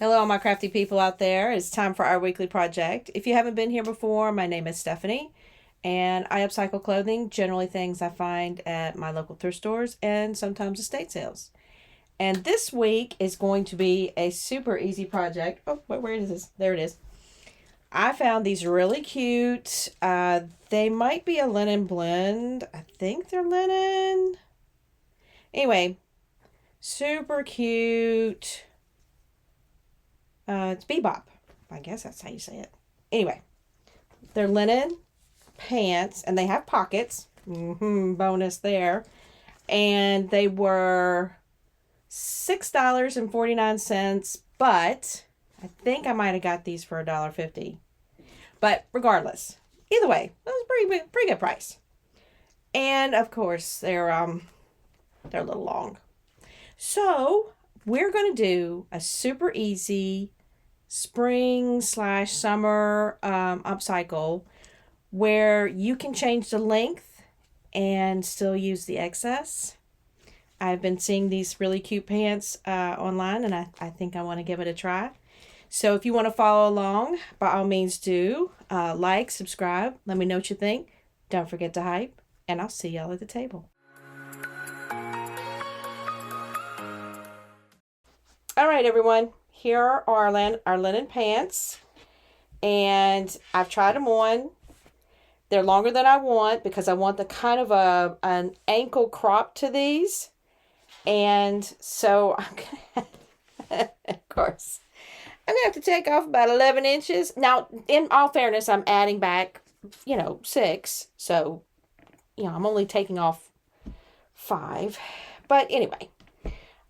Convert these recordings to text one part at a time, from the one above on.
Hello, my crafty people out there. It's time for our weekly project. If you haven't been here before, my name is Stephanie, and I upcycle clothing, generally things I find at my local thrift stores and sometimes estate sales. And this week is going to be a super easy project. Oh, where is this? There it is. I found these really cute. They might be a linen blend. I think they're linen. Anyway, super cute. It's bebop. I guess that's how you say it. Anyway, they're linen pants and they have pockets. Bonus there. And they were $6.49, but I think I might have got these for $1.50. But regardless, either way, that was a pretty good price. And of course, they're a little long. So we're gonna do a super easy spring/summer upcycle where you can change the length and still use the excess. I've been seeing these really cute pants online, and I think I want to give it a try. So if you want to follow along, by all means do. Like, subscribe, let me know what you think. Don't forget to hype, and I'll see y'all at the table. All right, everyone. Here are our linen pants, and I've tried them on. They're longer than I want because I want the kind of an ankle crop to these. And so I'm gonna, of course, I'm gonna have to take off about 11 inches. Now, in all fairness, I'm adding back, 6. So, I'm only taking off 5. But anyway,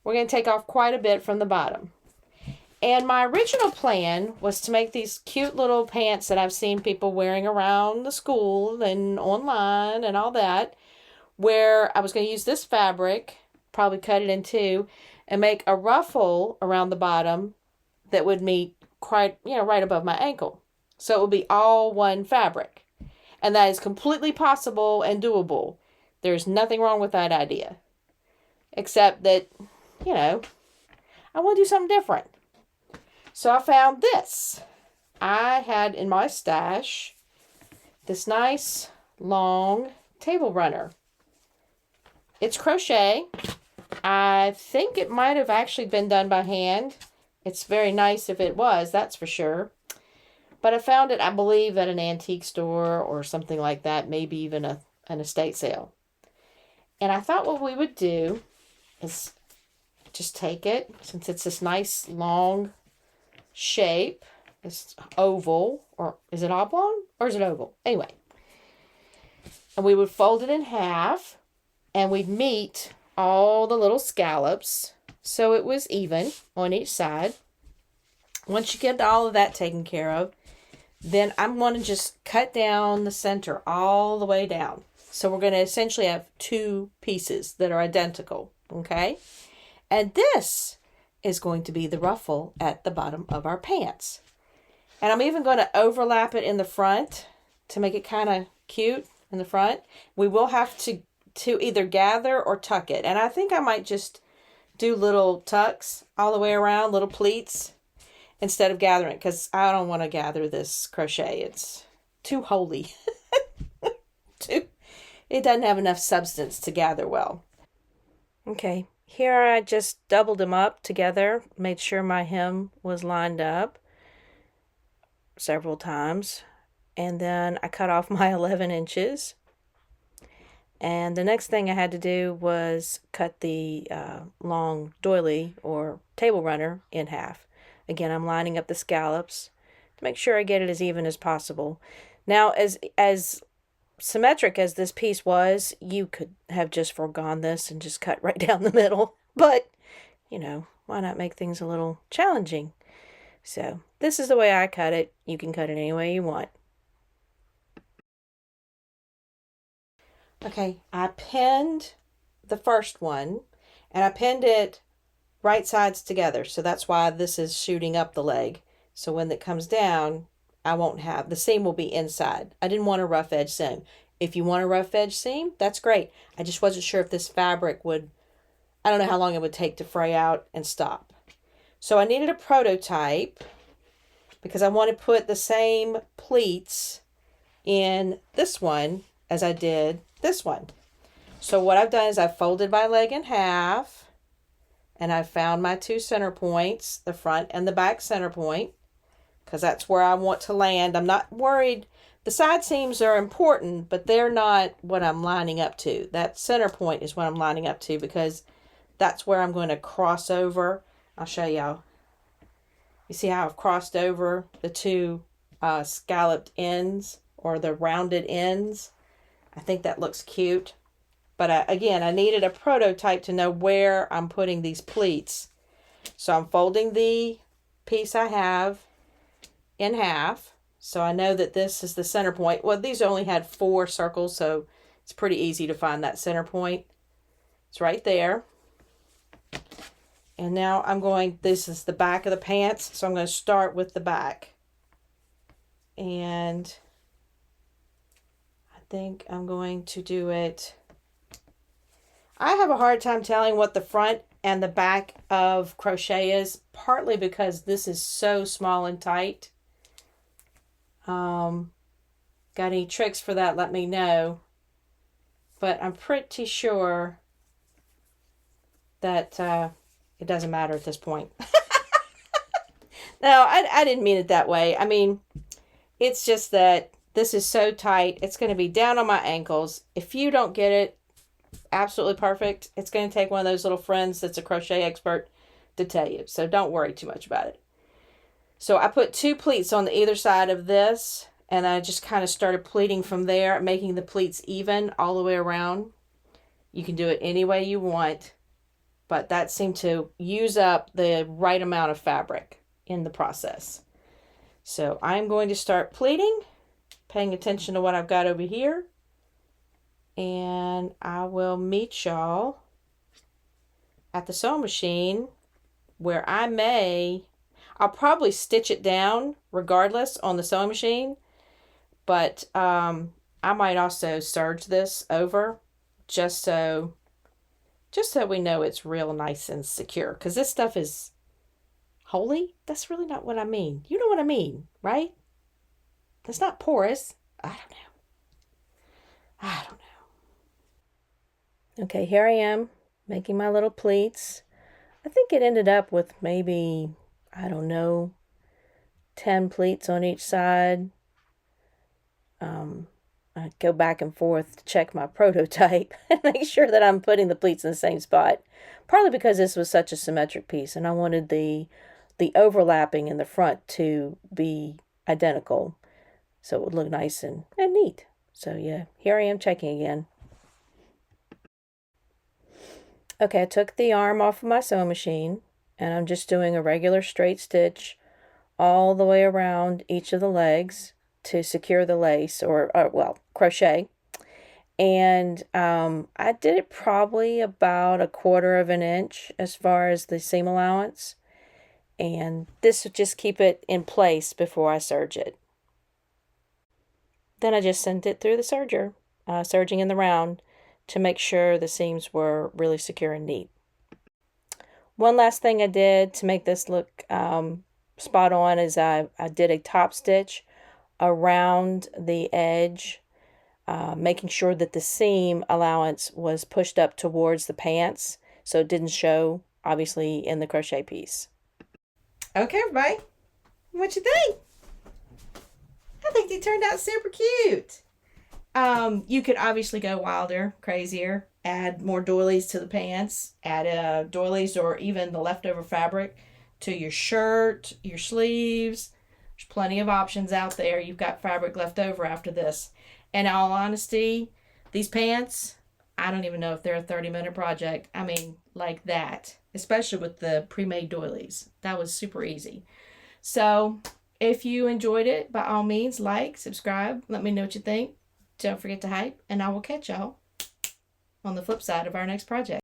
we're going to take off quite a bit from the bottom. And my original plan was to make these cute little pants that I've seen people wearing around the school and online and all that, where I was going to use this fabric, probably cut it in two, and make a ruffle around the bottom that would meet quite, right above my ankle. So it would be all one fabric. And that is completely possible and doable. There's nothing wrong with that idea. Except that, I want to do something different. So I found this. I had in my stash this nice long table runner. It's crochet. I think it might have actually been done by hand. It's very nice if it was, that's for sure. But I found it, I believe, at an antique store or something like that, maybe even an estate sale. And I thought what we would do is just take it, since it's this nice long shape, this oval, or is it oblong or is it oval? Anyway, and we would fold it in half and we'd meet all the little scallops so it was even on each side. Once you get all of that taken care of, then I'm going to just cut down the center all the way down. So we're going to essentially have 2 pieces that are identical, okay? And this is going to be the ruffle at the bottom of our pants. And I'm even going to overlap it in the front to make it kind of cute in the front. We will have to either gather or tuck it. And I think I might just do little tucks all the way around, little pleats, instead of gathering, because I don't want to gather this crochet. It's too holy. It doesn't have enough substance to gather well. Okay, here I just doubled them up together, made sure my hem was lined up several times, and then I cut off my 11 inches. And the next thing I had to do was cut the long doily or table runner in half. Again, I'm lining up the scallops to make sure I get it as even as possible. Now, as symmetric as this piece was, you could have just foregone this and just cut right down the middle. But, why not make things a little challenging? So, this is the way I cut it. You can cut it any way you want. Okay, I pinned the first one, and I pinned it right sides together. So that's why this is shooting up the leg. So when it comes down, I won't have, the seam will be inside. I didn't want a rough edge seam. If you want a rough edge seam, that's great. I just wasn't sure if this fabric would, I don't know how long it would take to fray out and stop. So I needed a prototype because I want to put the same pleats in this one as I did this one. So what I've done is I've folded my leg in half, and I've found my 2 center points, the front and the back center point, because that's where I want to land. I'm not worried. The side seams are important, but they're not what I'm lining up to. That center point is what I'm lining up to, because that's where I'm going to cross over. I'll show y'all. You see how I've crossed over the 2 scalloped ends, or the rounded ends? I think that looks cute. But again, I needed a prototype to know where I'm putting these pleats. So I'm folding the piece I have in half. So I know that this is the center point. Well, these only had 4 circles, so it's pretty easy to find that center point. It's right there. And now this is the back of the pants, so I'm going to start with the back. And I think I'm going to do it. I have a hard time telling what the front and the back of crochet is, partly because this is so small and tight. Got any tricks for that, let me know. But I'm pretty sure that it doesn't matter at this point. No, I didn't mean it that way. I mean, it's just that this is so tight. It's going to be down on my ankles. If you don't get it absolutely perfect, it's going to take one of those little friends that's a crochet expert to tell you. So don't worry too much about it. So I put 2 pleats on either side of this, and I just kind of started pleating from there, making the pleats even all the way around. You can do it any way you want, but that seemed to use up the right amount of fabric in the process. So I'm going to start pleating, paying attention to what I've got over here. And I will meet y'all at the sewing machine, where I'll probably stitch it down regardless on the sewing machine, but I might also serge this over just so we know it's real nice and secure, because this stuff is holy. That's really not what I mean. You know what I mean, right? It's not porous. I don't know. Okay, here I am making my little pleats. I think it ended up with maybe, I don't know, 10 pleats on each side. I go back and forth to check my prototype and make sure that I'm putting the pleats in the same spot. Partly because this was such a symmetric piece, and I wanted the overlapping in the front to be identical, so it would look nice and neat. So yeah, here I am checking again. Okay, I took the arm off of my sewing machine, and I'm just doing a regular straight stitch all the way around each of the legs to secure the lace, or crochet. And I did it probably about 1/4 of an inch as far as the seam allowance. And this would just keep it in place before I serge it. Then I just sent it through the serger, serging in the round, to make sure the seams were really secure and neat. One last thing I did to make this look spot on is I did a top stitch around the edge, making sure that the seam allowance was pushed up towards the pants, so it didn't show, obviously, in the crochet piece. Okay, everybody, what you think? I think they turned out super cute. You could obviously go wilder, crazier, add more doilies to the pants, add doilies or even the leftover fabric to your shirt, your sleeves. There's plenty of options out there. You've got fabric left over after this. And in all honesty, these pants, I don't even know if they're a 30-minute project. I mean, like that, especially with the pre-made doilies. That was super easy. So if you enjoyed it, by all means, like, subscribe, let me know what you think. Don't forget to hype, and I will catch y'all on the flip side of our next project.